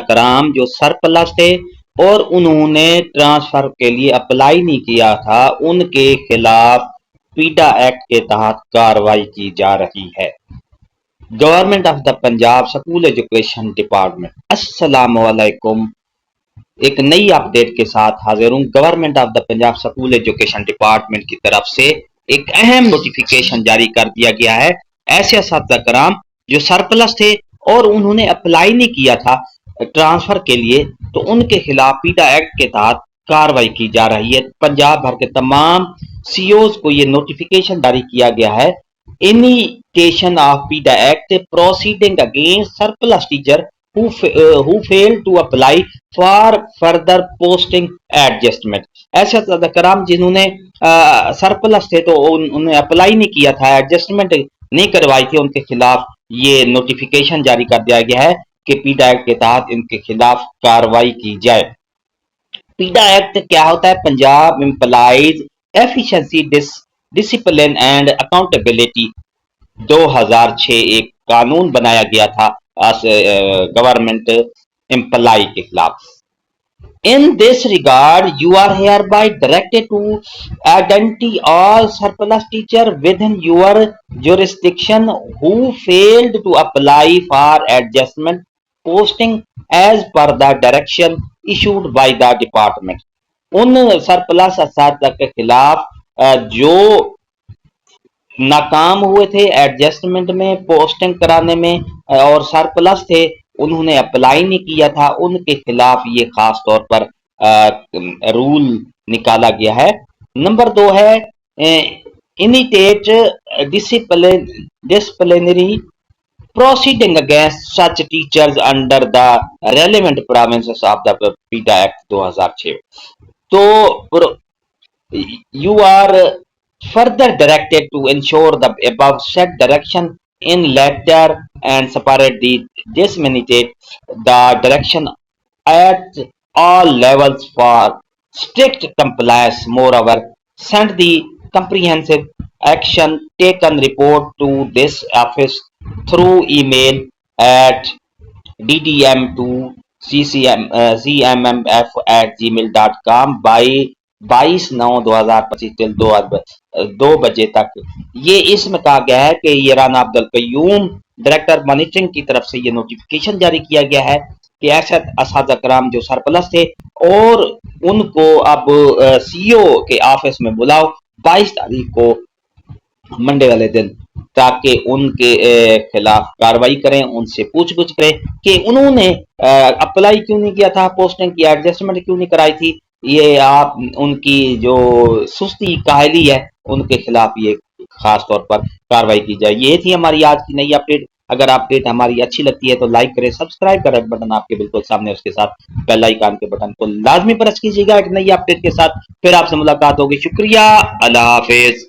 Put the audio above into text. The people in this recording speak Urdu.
کرام جو سرپلس تھے اور انہوں نے ٹرانسفر کے لیے اپلائی نہیں کیا تھا، ان کے خلاف پیڈا ایکٹ کے تحت کارروائی کی جا رہی ہے۔ Government of the Punjab school education department. السلام علیکم، ایک نئی اپ ڈیٹ کے ساتھ حاضر ہوں۔ Government of the Punjab school education department کی طرف سے ایک اہم نوٹیفیکیشن جاری کر دیا گیا ہے۔ ایسے اساتذہ کرام جو سرپلس تھے اور انہوں نے اپلائی نہیں کیا تھا ٹرانسفر کے لیے، تو ان کے خلاف پیڈا ایکٹ کے تحت کارروائی کی جا رہی ہے۔ پنجاب بھر کے تمام سی اوز کو یہ نوٹیفیکیشن جاری کیا گیا ہے۔ Initiation of PEEDA act proceeding against surplus teacher who failed to apply for further posting adjustment۔ ایسے اساتذہ کرام جنہوں نے سرپلس تھے تو انہوں نے اپلائی نہیں کیا تھا، ایڈجسٹمنٹ نہیں کروائی تھی، ان کے خلاف یہ نوٹیفیکیشن جاری کر دیا گیا ہے کہ پیڈا ایکٹ کے تحت ان کے خلاف کارروائی کی جائے۔ پیڈا ایکٹ کیا ہوتا ہے؟ Punjab employees efficiency discipline and accountability 2006 ایک قانون بنایا گیا تھا گورنمنٹ امپلائی کے خلاف۔ In this regard, you are hereby directed to identify all surplus teacher within your jurisdiction who failed to apply for adjustment posting as per the direction issued by the department۔ In surplus اساتذہ کے خلاف جو ناکام ہوئے تھے ایڈجسٹمنٹ میں، پوسٹنگ کرانے میں، اور سرپلس تھے انہوں نے اپلائی نہیں کیا تھا، ان کے خلاف یہ خاص طور پر رول نکالا گیا ہے۔ نمبر 2 ہے انیٹیٹ disciplinary proceeding against such teachers under the relevant provisions of the PIDA Act 2006۔ تو you are further directed to ensure the above said direction in letter and separately disseminate the direction at all levels for strict compliance। Moreover, send the comprehensive action taken report to this office through email at ddm2cmmf@gmail.com by 22/9/2025 till 2 بجے تک۔ یہ اس میں کہا گیا ہے کہ یہ رانا عبدالقیوم ڈائریکٹر مانیٹرنگ کی طرف سے یہ نوٹیفیکیشن جاری کیا گیا ہے کہ ایسے اساتذہ کرام جو سرپلس تھے اور ان کو اب سی او کے آفس میں بلاؤ 22 تاریخ کو، منڈے والے دن، تاکہ ان کے خلاف کارروائی کریں، ان سے پوچھ گچھ کریں کہ انہوں نے اپلائی کیوں نہیں کیا تھا، پوسٹنگ کی ایڈجسٹمنٹ کیوں نہیں کرائی تھی۔ یہ آپ ان کی جو سستی کاہلی ہے ان کے خلاف یہ خاص طور پر کارروائی کی جائے۔ یہ تھی ہماری آج کی نئی اپڈیٹ۔ اگر اپڈیٹ ہماری اچھی لگتی ہے تو لائک کریں، سبسکرائب کا ریڈ بٹن آپ کے بالکل سامنے، اس کے ساتھ بیل آئیکن کے بٹن کو لازمی پریس کیجیے گا۔ ایک نئی اپڈیٹ کے ساتھ پھر آپ سے ملاقات ہوگی۔ شکریہ، اللہ حافظ۔